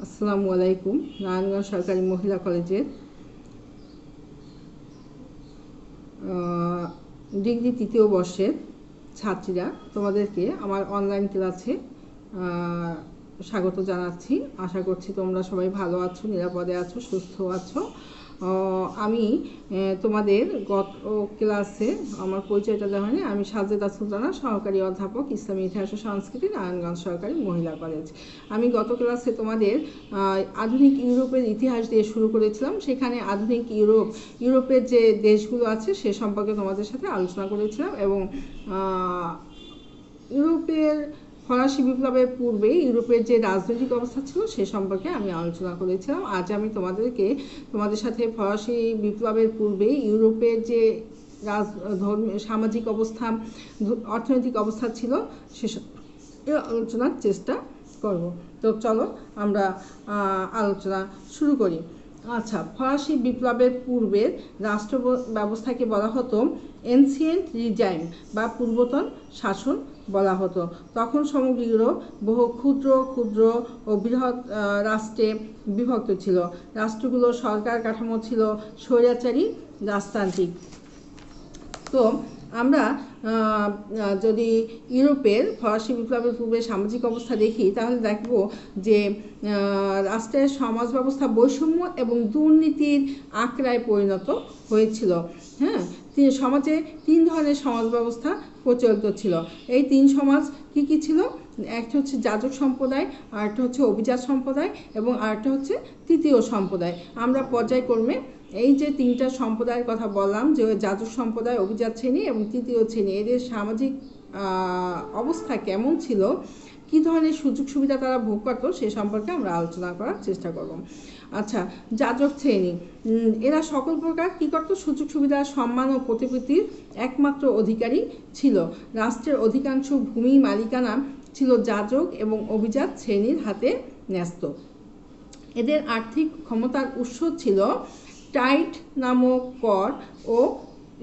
আসসালামু আলাইকুম। নারায়ণগঞ্জ সরকারি মহিলা কলেজের ডিগ্রি তৃতীয় বর্ষের ছাত্রীরা তোমাদেরকে আমার অনলাইন ক্লাসে স্বাগত জানাচ্ছি। আশা করছি তোমরা সবাই ভালো আছো, নিরাপদে আছো, সুস্থ আছো। আমি তোমাদের গত ক্লাসে আমার পরিচয়টা দেওয়া হয়নি। আমি সাজেদা সুলতানা, সহকারী অধ্যাপক, ইসলামী ইতিহাস ও সংস্কৃতি, নারায়ণগঞ্জ সরকারি মহিলা কলেজ। আমি গত ক্লাসে তোমাদের আধুনিক ইউরোপের ইতিহাস দিয়ে শুরু করেছিলাম। সেখানে আধুনিক ইউরোপের যে দেশগুলো আছে সে সম্পর্কে তোমাদের সাথে আলোচনা করেছিলাম এবং ইউরোপের ফরাসি বিপ্লবের পূর্বে ইউরোপের যে রাজনৈতিক অবস্থা ছিল সে সম্পর্কে আমি আলোচনা করেছিলাম। আজ আমি তোমাদের সাথে ফরাসি বিপ্লবের পূর্বে ইউরোপের যে সামাজিক অবস্থা, অর্থনৈতিক অবস্থা ছিল সে আলোচনার চেষ্টা করব। তো চলো আমরা আলোচনা শুরু করি। আচ্ছা, ফরাসি বিপ্লবের পূর্বের রাষ্ট্র ব্যবস্থাকে বলা হতো এনসিয়েন্ট রিজাইম বা পূর্বতন শাসন বলা হতো। তখন সমগ্র ইউরোপ বহু ক্ষুদ্র ক্ষুদ্র ও বৃহৎ রাষ্ট্রে বিভক্ত ছিল। রাষ্ট্রগুলোর সরকার কাঠামো ছিল স্বৈরাচারী রাজতান্ত্রিক। তো আমরা যদি ইউরোপের ফরাসি বিপ্লবের পূর্বে সামাজিক অবস্থা দেখি তাহলে দেখব যে রাষ্ট্রের সমাজ ব্যবস্থা বৈষম্য এবং দুর্নীতির আঁকড়ায় পরিণত হয়েছিল। হ্যাঁ, সমাজে তিন ধরনের সমাজ ব্যবস্থা প্রচলিত ছিল। এই তিন সমাজ কি ছিল? একটা হচ্ছে যাজক সম্প্রদায়, আরেকটা হচ্ছে অভিজাত সম্প্রদায় এবং আরেকটা হচ্ছে তৃতীয় সম্প্রদায়। আমরা পর্যায়ক্রমে এই যে তিনটা সম্প্রদায়ের কথা বললাম, যে যাজক সম্প্রদায়, অভিজাত শ্রেণী এবং তৃতীয় শ্রেণী, এদের সামাজিক অবস্থা কেমন ছিল, কী ধরনের সুযোগ সুবিধা তারা ভোগ করত সে সম্পর্কে আমরা আলোচনা করার চেষ্টা করব। আচ্ছা, যাজক শ্রেণী, এরা সকল প্রকার কী করত? সুযোগ সুবিধা, সম্মান ও প্রতিপত্তির একমাত্র অধিকারী ছিল। রাষ্ট্রের অধিকাংশ ভূমি মালিকানা ছিল যাজক এবং অভিজাত শ্রেণীর হাতে ন্যস্ত। এদের আর্থিক ক্ষমতার উৎস ছিল টাইট নামক কর ও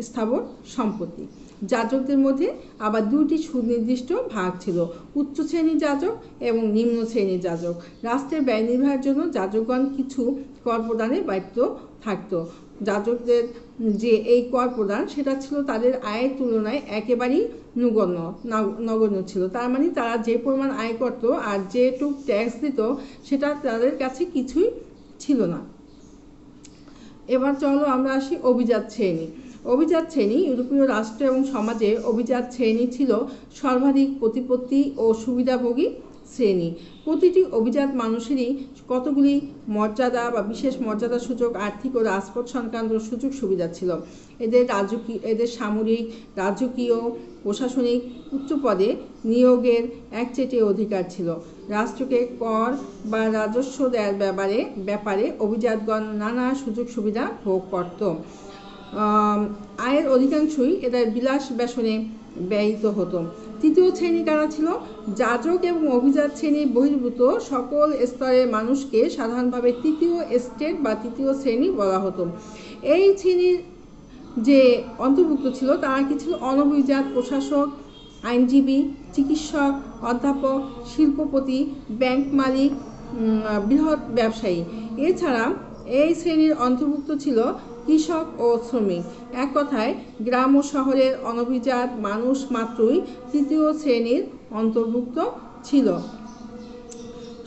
স্থাবর সম্পত্তি। যাজকদের মধ্যে আবার দুটি সুনির্দিষ্ট ভাগ ছিল, উচ্চ শ্রেণীর যাজক এবং নিম্ন শ্রেণীর যাজক। রাষ্ট্রের ব্যয় নির্বাহের জন্য যাজকগণ কিছু কর প্রদানের দায়িত্ব থাকত। যাজকদের যে এই কর প্রদান সেটা ছিল তাদের আয়ের তুলনায় একেবারেই নগণ্য ছিল। তার মানে তারা যে পরিমাণ আয় করত আর যেটুক ট্যাক্স দিত সেটা তাদের কাছে কিছুই ছিল না। এবার চলো আমরা আসি অভিজাত শ্রেণী। অভিজাত শ্রেণী, ইউরোপীয় রাষ্ট্র এবং সমাজে অভিজাত শ্রেণী ছিল সর্বাধিক প্রতিপত্তি ও সুবিধাভোগী শ্রেণী। প্রতিটি অভিজাত মানুষেরই কতগুলি মর্যাদা বা বিশেষ মর্যাদাসূচক আর্থিক ও রাজপথ সংক্রান্ত সুযোগ সুবিধা ছিল। এদের সামরিক, রাজকীয়, প্রশাসনিক উচ্চ পদে নিয়োগের একচেটিয়া অধিকার ছিল। রাষ্ট্রকে কর বা রাজস্ব দেওয়ার ব্যাপারে অভিজাতগণ নানা সুযোগ সুবিধা ভোগ করত। আয়ের অধিকাংশই এদের বিলাস ব্যসনে ব্যয়িত হতো। তৃতীয় শ্রেণী কারা ছিল? যাজক এবং অভিজাত শ্রেণীর বহির্ভূত সকল স্তরের মানুষকে সাধারণভাবে তৃতীয় এস্টেট বা তৃতীয় শ্রেণী বলা হতো। এই শ্রেণীর যে অন্তর্ভুক্ত ছিল তারা কি ছিল? অনভিজাত প্রশাসক, আইনজীবী, চিকিৎসক, অধ্যাপক, শিল্পপতি, ব্যাংক মালিক, বৃহৎ ব্যবসায়ী। এছাড়া এই শ্রেণীর অন্তর্ভুক্ত ছিল কৃষক ও শ্রমিক। এক কথায় গ্রাম ও শহরের অনভিজাত মানুষ মাত্রই তৃতীয় শ্রেণীর অন্তর্ভুক্ত ছিল।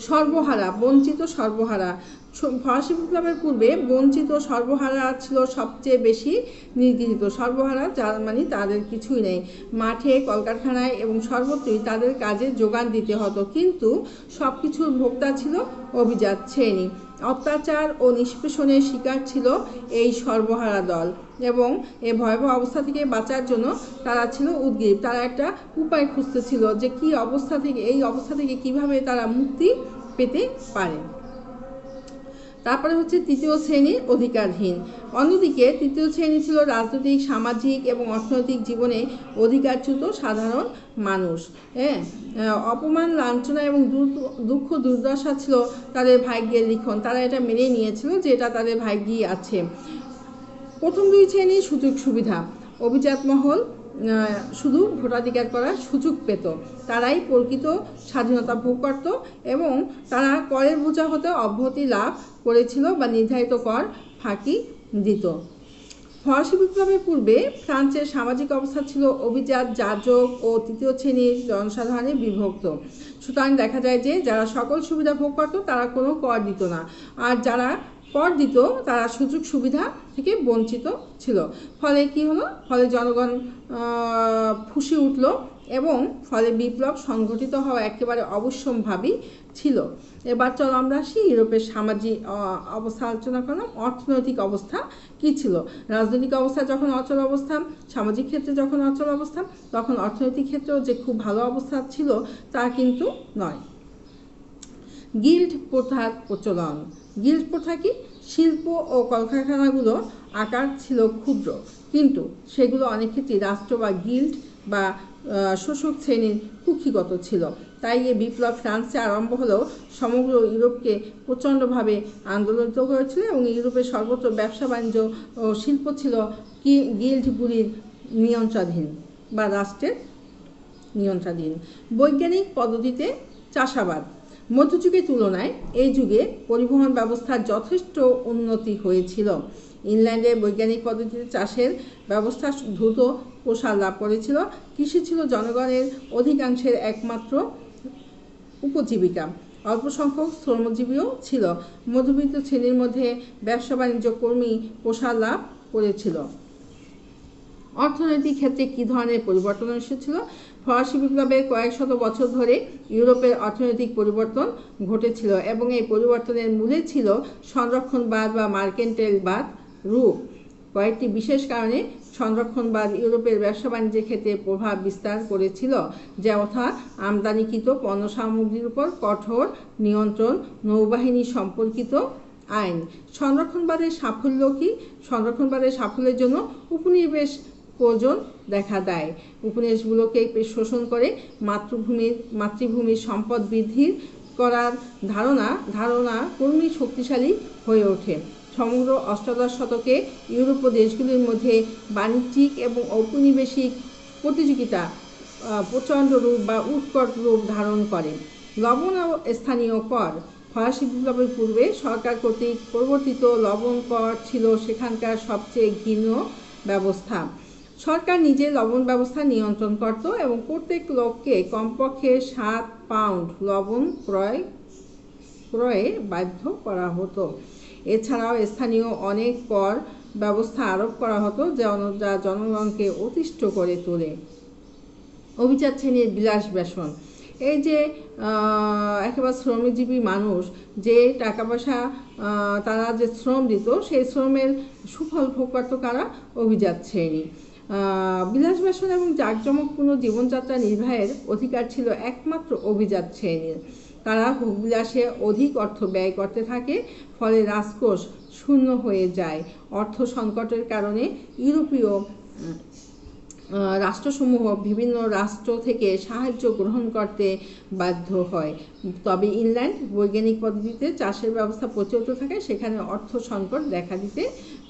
সর্বহারা, বঞ্চিত সর্বহারা। ফরাসি বিপ্লবের পূর্বে বঞ্চিত সর্বহারা ছিল সবচেয়ে বেশি নিগৃহীত। সর্বহারা যার মানে তাদের কিছুই নেই, মাঠে, কলকারখানায় এবং সর্বত্রই তাদের কাজে যোগান দিতে হতো, কিন্তু সব কিছুর ভোক্তা ছিল অভিজাত শ্রেণী। অত্যাচার ও নিষ্পেষণের শিকার ছিল এই সর্বহারা দল এবং এই ভয়াবহ অবস্থা থেকে বাঁচার জন্য তারা ছিল উদ্গ্রীব। তারা একটা উপায় খুঁজতেছিল যে এই অবস্থা থেকে কিভাবে তারা মুক্তি পেতে পারে। তারপরে হচ্ছে তৃতীয় শ্রেণীর অধিকারহীন। অন্যদিকে তৃতীয় শ্রেণী ছিল রাজনৈতিক, সামাজিক এবং অর্থনৈতিক জীবনে অধিকারচ্যুত সাধারণ মানুষ। অপমান, লাঞ্ছনা এবং দুঃখ দুর্দশা ছিল তাদের ভাগ্যের লিখন। তারা এটা মেনে নিয়েছিল যে এটা তাদের ভাগ্যেই আছে। প্রথম দুই শ্রেণীর সুযোগ সুবিধা। অভিজাত মহল শুধু ভোটাধিকার করার সুযোগ পেত, তারাই প্রকৃত স্বাধীনতা ভোগ করত এবং তারা করের বোঝা হতে অব্যাহতি লাভ করেছিল বা নির্ধারিত কর ফাঁকি দিত। ফরাসি বিপ্লবের পূর্বে ফ্রান্সের সামাজিক অবস্থা ছিল অভিজাত, যাজক ও তৃতীয় শ্রেণীর জনসাধারণে বিভক্ত। সুতরাং দেখা যায় যে যারা সকল সুবিধা ভোগ করত তারা কোনো কর দিত না, আর যারা কর দিত তারা সুযোগ সুবিধা থেকে বঞ্চিত ছিল। ফলে কি হলো? ফলে জনগণ ফুঁসে উঠল এবং ফলে বিপ্লব সংঘটিত হওয়া একেবারে অবশ্যম্ভাবী ছিল। এবার চলো আমরা আসি ইউরোপের সামাজিক অবস্থা আলোচনা করলাম। অর্থনৈতিক অবস্থা কী ছিল? রাজনৈতিক অবস্থা যখন অচল অবস্থা, সামাজিক ক্ষেত্রে যখন অচল অবস্থা, তখন অর্থনৈতিক ক্ষেত্রেও যে খুব ভালো অবস্থা ছিল তা কিন্তু নয়। গিল্ড প্রথার প্রচলন। গিল্ড প্রথা কি? শিল্প ও কলকারখানাগুলো আকার ছিল ক্ষুদ্র, কিন্তু সেগুলো অনেক ক্ষেত্রে রাষ্ট্র বা গিল্ড বা শোষক শ্রেণীর কুক্ষিগত ছিল। তাই এই বিপ্লব ফ্রান্সে আরম্ভ হলেও সমগ্র ইউরোপকে প্রচণ্ডভাবে আন্দোলিত করেছিল এবং ইউরোপের সর্বত্র ব্যবসা বাণিজ্য ও শিল্প ছিল গিল্ডগুলির নিয়ন্ত্রণাধীন বা রাষ্ট্রের নিয়ন্ত্রণাধীন। বৈজ্ঞানিক পদ্ধতিতে চাষাবাদ। মধ্যযুগের তুলনায় এই যুগে পরিবহন ব্যবস্থার যথেষ্ট উন্নতি হয়েছিল। ইংল্যান্ডে বৈজ্ঞানিক পদ্ধতিতে চাষের ব্যবস্থা দ্রুত প্রসার লাভ করেছিল। কৃষি ছিল জনগণের অধিকাংশের একমাত্র উপজীবিকা। অল্প সংখ্যক শ্রমজীবীও ছিল। মধ্যবিত্ত শ্রেণীর মধ্যে ব্যবসা বাণিজ্য কর্মী প্রসার লাভ করেছিল। অর্থনৈতিক ক্ষেত্রে কী ধরনের পরিবর্তন এসেছিল? ফরাসি বিপ্লবের কয়েক শত বছর ধরে ইউরোপের অর্থনৈতিক পরিবর্তন ঘটেছিল এবং এই পরিবর্তনের মূলে ছিল সংরক্ষণবাদ বা মার্কেন্টাইলবাদ রূপ। কয়েকটি বিশেষ কারণে সংরক্ষণবাদ ইউরোপের ব্যবসা বাণিজ্যের ক্ষেত্রে প্রভাব বিস্তার করেছিল, যথা আমদানিকৃত পণ্য সামগ্রীর উপর কঠোর নিয়ন্ত্রণ, নৌবাহিনী সম্পর্কিত আইন। সংরক্ষণবাদের সাফল্য কি? সংরক্ষণবাদের সাফল্যের জন্য উপনিবেশ প্রয়োজন দেখা দেয়। উপনিবেশগুলোকে শোষণ করে মাতৃভূমির সম্পদ বৃদ্ধি করার ধারণা ক্রমেই শক্তিশালী হয়ে ওঠে। সমগ্র অষ্টাদশ শতকে ইউরোপীয় দেশগুলির মধ্যে বাণিজ্যিক এবং ঔপনিবেশিক প্রতিযোগিতা প্রচণ্ড রূপ বা উৎকট রূপ ধারণ করে। লবণ ও স্থানীয় কর। ফরাসি বিপ্লবের পূর্বে সরকার কর্তৃক প্রবর্তিত লবণ কর ছিল সেখানকার সবচেয়ে ঘৃণ্য ব্যবস্থা। সরকার নিজে লবণ ব্যবস্থা নিয়ন্ত্রণ করত এবং প্রত্যেক লোককে কমপক্ষে 7 পাউন্ড লবণ ক্রয়ে বাধ্য করা হতো। এছাড়াও স্থানীয় অনেক কর ব্যবস্থা আরোপ করা হতো যা জনগণকে অতিষ্ঠ করে তোলে। অভিজাত শ্রেণীর বিলাস ব্যসন। এই যে একেবারে শ্রমজীবী মানুষ যে টাকা পয়সা তারা যে শ্রম দিত সেই শ্রমের সুফল ভোগ করত কারা? অভিজাত শ্রেণী। বিলাস ব্যসন এবং জাঁকজমকপূর্ণ জীবনযাত্রা নির্বাহের অধিকার ছিল একমাত্র অভিজাত শ্রেণীর। তারা ভোগবিলাসে অধিক অর্থ ব্যয় করতে থাকে, ফলে রাজকোষ শূন্য হয়ে যায়। অর্থ সংকটের কারণে ইউরোপীয় রাষ্ট্রসমূহ বিভিন্ন রাষ্ট্র থেকে সাহায্য গ্রহণ করতে বাধ্য হয়। তবে ইংল্যান্ড বৈজ্ঞানিক পদ্ধতিতে চাষের ব্যবস্থা প্রচলিত থাকে, সেখানে অর্থ সংকট দেখা দিতে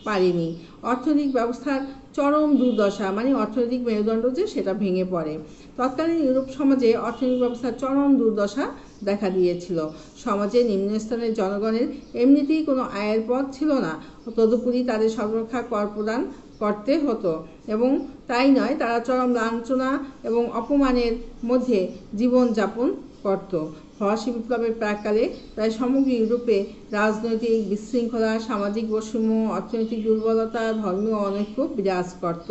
পারেনি। অর্থনৈতিক ব্যবস্থার চরম দুর্দশা, মানে অর্থনৈতিক মেরুদণ্ড যে সেটা ভেঙে পড়ে। তৎকালীন ইউরোপ সমাজে অর্থনৈতিক ব্যবস্থার চরম দুর্দশা দেখা দিয়েছিল। সমাজে নিম্নস্তরের জনগণের এমনিতেই কোনো আয়ের পথ ছিল না, তদুপরি তাদের সর্বরক্ষা কর প্রদান করতে হতো এবং তাই নয়, তারা চরম লাঞ্ছনা এবং অপমানের মধ্যে জীবনযাপন করত। ফরাসি বিপ্লবের প্রাককালে প্রায় সমগ্র ইউরোপে রাজনৈতিক বিশৃঙ্খলা, সামাজিক বৈষম্য, অর্থনৈতিক দুর্বলতা, ধর্মীয় অনৈক্য বিরাজ করত,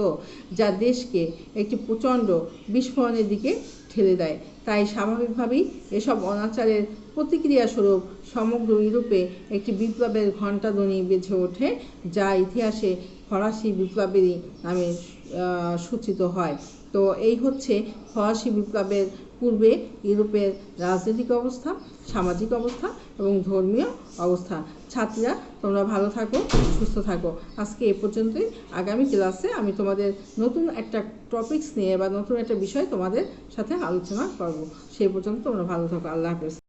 যা দেশকে একটি প্রচণ্ড বিস্ফোরণের দিকে ঠেলে দেয়। তাই স্বাভাবিকভাবেই এসব অনাচারের প্রতিক্রিয়াস্বরূপ সমগ্র ইউরোপে একটি বিপ্লবের ঘণ্টাধ্বনি বেজে ওঠে, যা ইতিহাসে ফরাসি বিপ্লবেরই নামে সূচিত হয়। তো এই হচ্ছে ফরাসি বিপ্লবের পূর্বে ইউরোপের রাজনৈতিক অবস্থা, সামাজিক অবস্থা এবং ধর্মীয় অবস্থা। ছাত্রীরা তোমরা ভালো থাকো, সুস্থ থাকো। আজকে এ পর্যন্তই। আগামী ক্লাসে আমি তোমাদের নতুন একটা টপিকস নিয়ে বা নতুন একটা বিষয় তোমাদের সাথে আলোচনা করব। সেই পর্যন্ত তোমরা ভালো থাকো। আল্লাহ হাফেজ।